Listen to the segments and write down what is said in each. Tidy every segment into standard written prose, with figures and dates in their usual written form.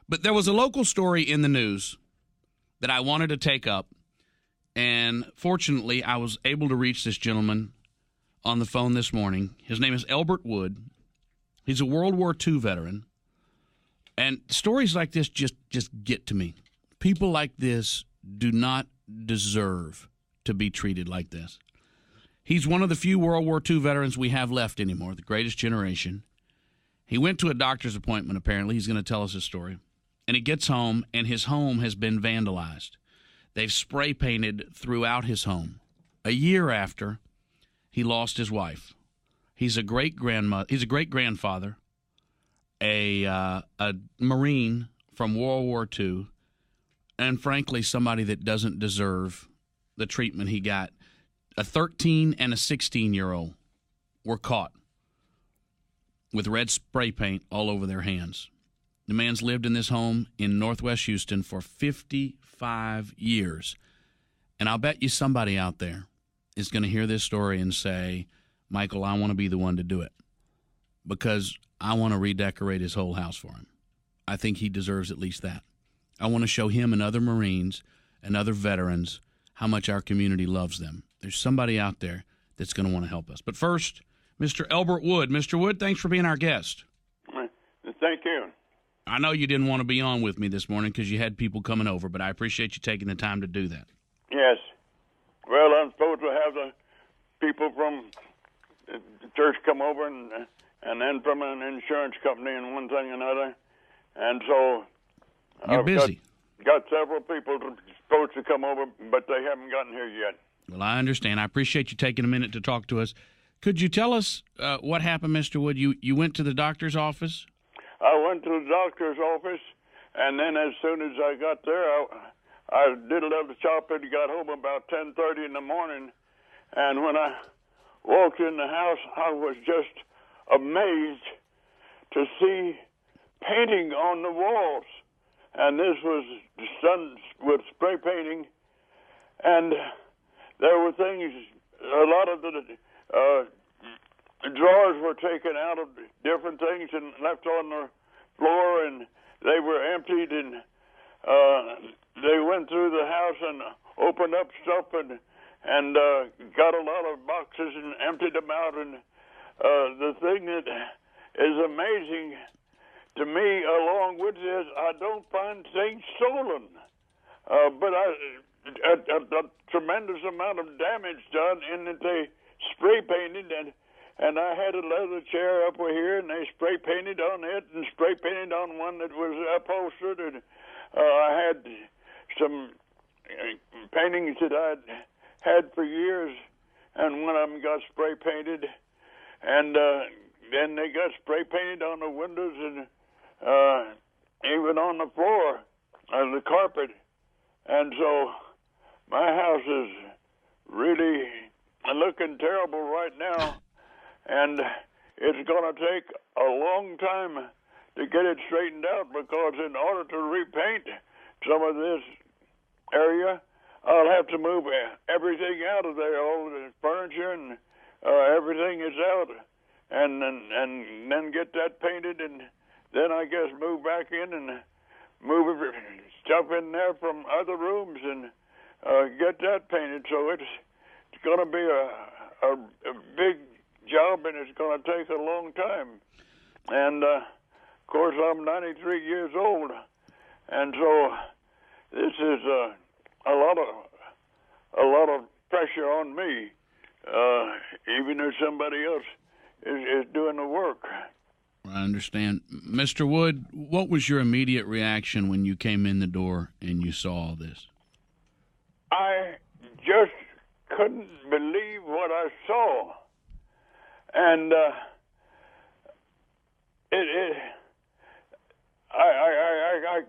But there was a local story in the news that I wanted to take up, and fortunately I was able to reach this gentleman on the phone this morning. His name is Elbert Wood. He's a World War II veteran, and stories like this just get to me. People like this do not deserve to be treated like this. He's one of the few World War II veterans we have left anymore, the greatest generation. He went to a doctor's appointment, apparently. He's going to tell us his story. And he gets home, and his home has been vandalized. They've spray painted throughout his home. A year after, he lost his wife. He's a great-grandfather, a Marine from World War II, and frankly, somebody that doesn't deserve the treatment he got. A 13 and a 16-year-old were caught with red spray paint all over their hands. The man's lived in this home in Northwest Houston for 55 years. And I'll bet you somebody out there is going to hear this story and say, Michael, I want to be the one to do it because I want to redecorate his whole house for him. I think he deserves at least that. I want to show him and other Marines and other veterans how much our community loves them. There's somebody out there that's going to want to help us. But first, Mr. Elbert Wood. Mr. Wood, thanks for being our guest. Thank you. I know you didn't want to be on with me this morning because you had people coming over, but I appreciate you taking the time to do that. Yes. Well, I'm supposed to have the people from the church come over and then from an insurance company and one thing and another. And so You're busy. Got several people supposed to come over, but they haven't gotten here yet. Well, I understand. I appreciate you taking a minute to talk to us. Could you tell us what happened, Mr. Wood? You went to the doctor's office? I went to the doctor's office, and then as soon as I got there, I did a little shopping, got home about 10:30 in the morning, and when I walked in the house, I was just amazed to see painting on the walls. And this was done with spray painting, and there were things, a lot of the drawers were taken out of different things and left on the floor, and they were emptied, and they went through the house and opened up stuff and got a lot of boxes and emptied them out. And the thing that is amazing to me, along with this, I don't find things stolen, but a tremendous amount of damage done in that they spray painted, and I had a leather chair up here, and they spray painted on it and spray painted on one that was upholstered, and I had some paintings that I'd had for years, and one of them got spray painted, and then they got spray painted on the windows and even on the floor, the carpet. And so my house is really looking terrible right now, and it's going to take a long time to get it straightened out, because in order to repaint some of this area, I'll have to move everything out of there, all the furniture and everything is out, and then get that painted, and then I guess move back in and move stuff in there from other rooms and get that painted. So it's going to be a big job, and it's going to take a long time. And of course, I'm 93 years old, and so this is a lot of pressure on me, even if somebody else is doing the work. I understand. Mr. Wood, what was your immediate reaction when you came in the door and you saw all this? I just couldn't believe what I saw. And I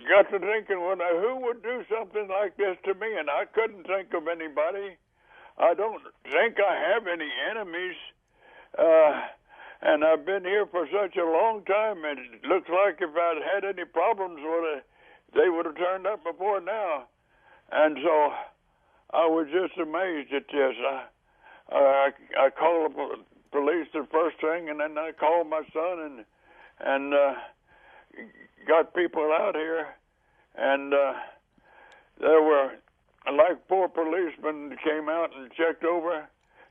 got to thinking, who would do something like this to me? And I couldn't think of anybody. I don't think I have any enemies. And I've been here for such a long time, and it looks like if I'd had any problems with it, they would have turned up before now. And so I was just amazed at this. I called the police the first thing, and then I called my son and got people out here, and there were like 4 policemen that came out and checked over,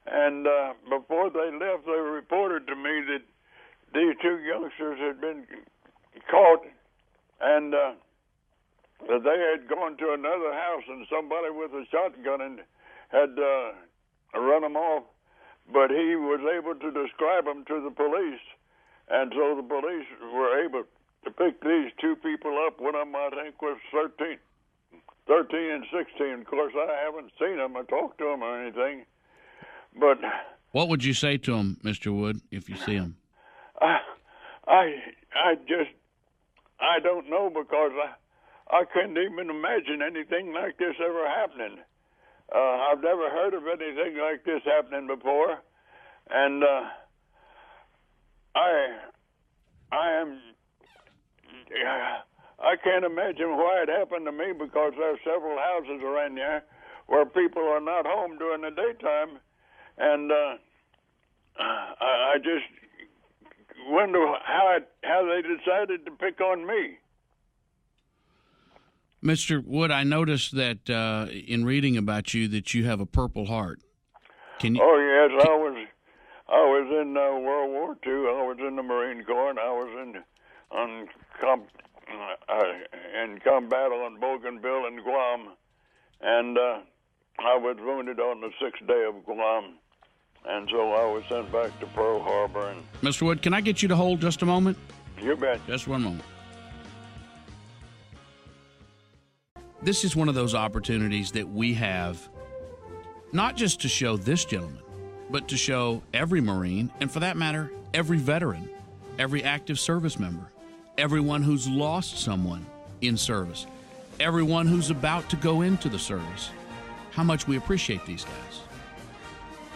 and before they left, they reported to me that these 2 youngsters had been caught, and that they had gone to another house, and somebody with a shotgun and had run them off, but he was able to describe them to the police, and so the police were able to pick these 2 people up. One of them, I think, was 13 and 16. Of course, I haven't seen them or talked to them or anything. But what would you say to them, Mr. Wood, if you see them? I don't know, because I couldn't even imagine anything like this ever happening. I've never heard of anything like this happening before, and I can't imagine why it happened to me, because there are several houses around here where people are not home during the daytime, and I just wonder how they decided to pick on me. Mr. Wood, I noticed that in reading about you that you have a Purple Heart. Can you? Oh yes, I was in World War II. I was in the Marine Corps, and I was in combat on Bougainville and Guam, and I was wounded on the 6th day of Guam, and so I was sent back to Pearl Harbor. And Mr. Wood, can I get you to hold just a moment? You bet. Just one moment. This is one of those opportunities that we have, not just to show this gentleman, but to show every Marine, and for that matter, every veteran, every active service member, everyone who's lost someone in service, everyone who's about to go into the service, how much we appreciate these guys.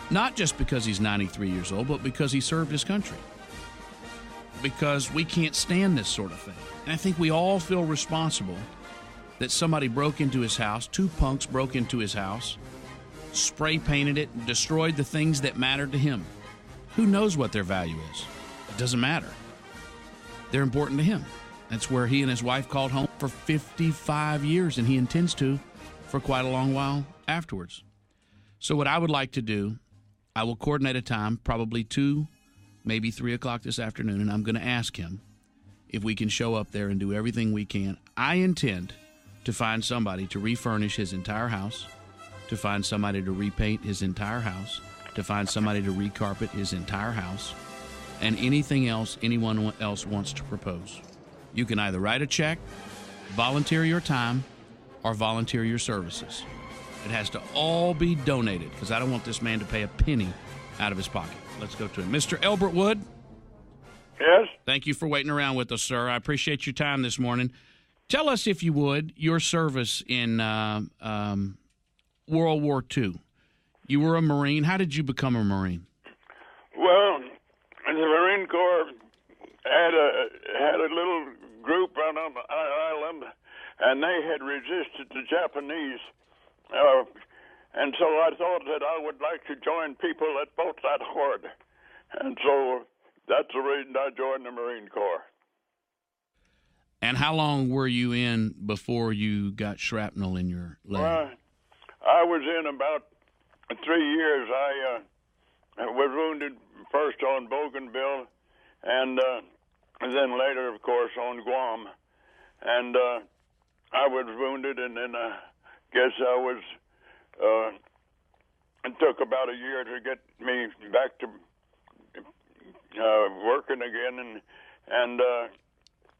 Not just because he's 93 years old, but because he served his country. Because we can't stand this sort of thing. And I think we all feel responsible that somebody broke into his house, 2 punks broke into his house, spray painted it, and destroyed the things that mattered to him. Who knows what their value is? It doesn't matter. They're important to him. That's where he and his wife called home for 55 years, and he intends to for quite a long while afterwards. So what I would like to do, I will coordinate a time, probably 2, maybe 3 o'clock this afternoon, and I'm going to ask him if we can show up there and do everything we can. I intend to find somebody to refurnish his entire house, to find somebody to repaint his entire house, to find somebody to recarpet his entire house, and anything else anyone else wants to propose. You can either write a check, volunteer your time, or volunteer your services. It has to all be donated, because I don't want this man to pay a penny out of his pocket. Let's go to him. Mr. Elbert Wood? Yes? Thank you for waiting around with us, sir. I appreciate your time this morning. Tell us, if you would, your service in World War II. You were a Marine. How did you become a Marine? Well, the Marine Corps had a little group out on the island, and they had resisted the Japanese. And so I thought that I would like to join people that fought that hard. And so that's the reason I joined the Marine Corps. And how long were you in before you got shrapnel in your leg? Well, I was in about 3 years. I was wounded first on Bougainville, and then later, of course, on Guam. And I was wounded, and then I guess I was, it took about a year to get me back to working again, and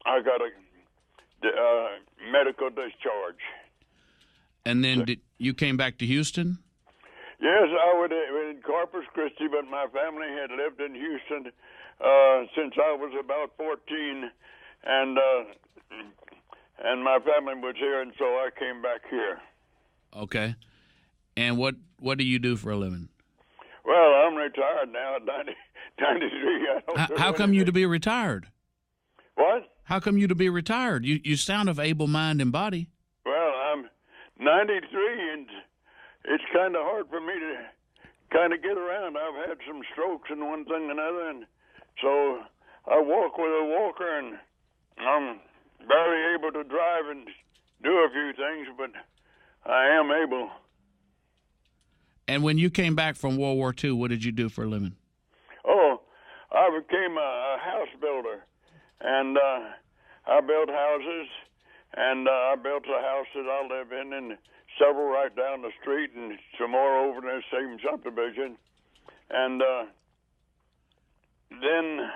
I got a medical discharge. And then you came back to Houston? Yes, I was in Corpus Christi, but my family had lived in Houston since I was about 14, and my family was here, and so I came back here. Okay. And what do you do for a living? Well, I'm retired now at 93. How come you to be retired? What? How come you to be retired? You sound of able mind and body. Well, I'm 93, and it's kind of hard for me to kind of get around. I've had some strokes and one thing and another, and so I walk with a walker, and I'm barely able to drive and do a few things, but I am able. And when you came back from World War II, what did you do for a living? Oh, I became a house builder, and I built houses, and I built a house that I live in, and several right down the street, and some more over in the same subdivision. And then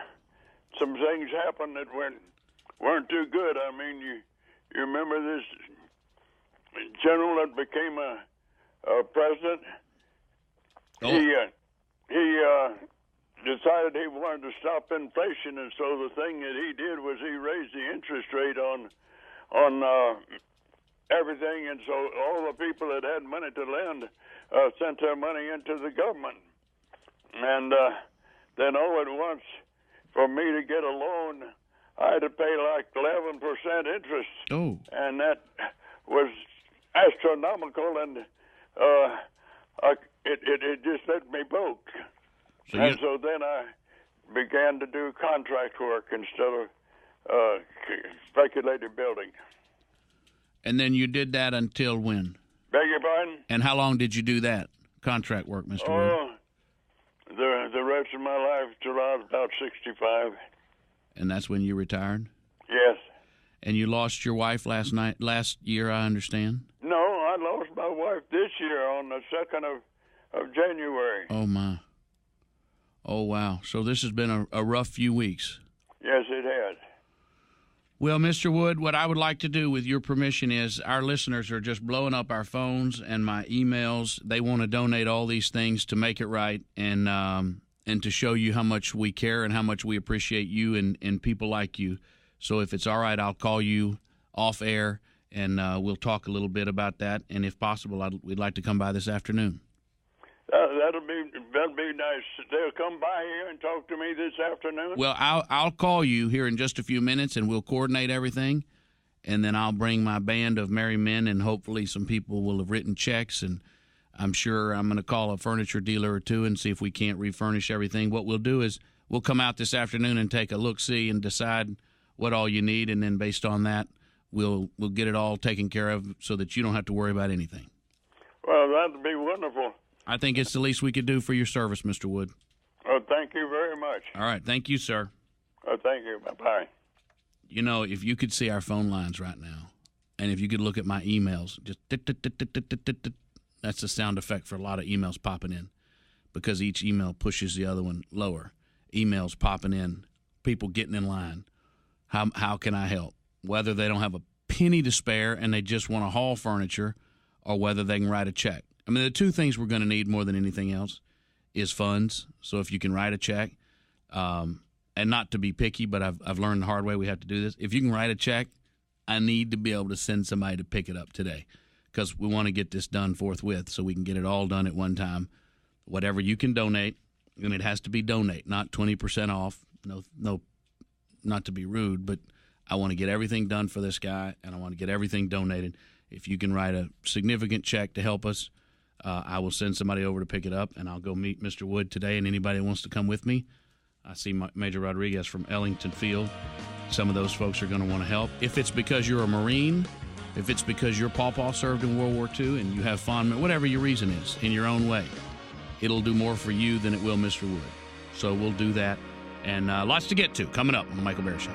some things happened that weren't too good. I mean, you remember this general that became a president? Oh. He decided he wanted to stop inflation, and so the thing that he did was he raised the interest rate on everything, and so all the people that had money to lend sent their money into the government. And then all at once, for me to get a loan, I had to pay like 11% interest. Oh. And that was astronomical, and it just let me broke. So then I began to do contract work instead of speculative building. And then you did that until when? Beg your pardon? And how long did you do that contract work, Mr. Wood? The rest of my life till I was about 65. And that's when you retired? Yes. And you lost your wife last year, I understand? No, I lost my wife this year on the 2nd of January. Oh, my. Oh, wow. So this has been a rough few weeks. Yes, it has. Well, Mr. Wood, what I would like to do, with your permission, is our listeners are just blowing up our phones and my emails. They want to donate all these things to make it right and to show you how much we care and how much we appreciate you and people like you. So if it's all right, I'll call you off air and we'll talk a little bit about that. And if possible, we'd like to come by this afternoon. That'd be nice. They'll come by here and talk to me this afternoon. Well, I'll call you here in just a few minutes, and we'll coordinate everything, and then I'll bring my band of merry men, and hopefully some people will have written checks, and I'm sure I'm going to call a furniture dealer or two and see if we can't refurnish everything. What we'll do is we'll come out this afternoon and take a look-see and decide what all you need, and then based on that, we'll get it all taken care of so that you don't have to worry about anything. Well, that'd be wonderful. I think it's the least we could do for your service, Mr. Wood. Oh, thank you very much. All right. Thank you, sir. Oh, thank you. Bye-bye. You know, if you could see our phone lines right now, and if you could look at my emails, just that's the sound effect for a lot of emails popping in, because each email pushes the other one lower. Emails popping in, people getting in line. How can I help? Whether they don't have a penny to spare and they just want to haul furniture, or whether they can write a check. I mean, the two things we're going to need more than anything else is funds. So if you can write a check, and not to be picky, but I've learned the hard way we have to do this. If you can write a check, I need to be able to send somebody to pick it up today, because we want to get this done forthwith so we can get it all done at one time. Whatever you can donate, and it has to be donate, not 20% off. No, not to be rude, but I want to get everything done for this guy, and I want to get everything donated. If you can write a significant check to help us, I will send somebody over to pick it up, and I'll go meet Mr. Wood today, and anybody that wants to come with me. I see Major Rodriguez from Ellington Field. Some of those folks are going to want to help. If it's because you're a Marine, if it's because your pawpaw served in World War II and you have fond, whatever your reason is, in your own way, it'll do more for you than it will Mr. Wood. So we'll do that. And lots to get to coming up on the Michael Bear Show.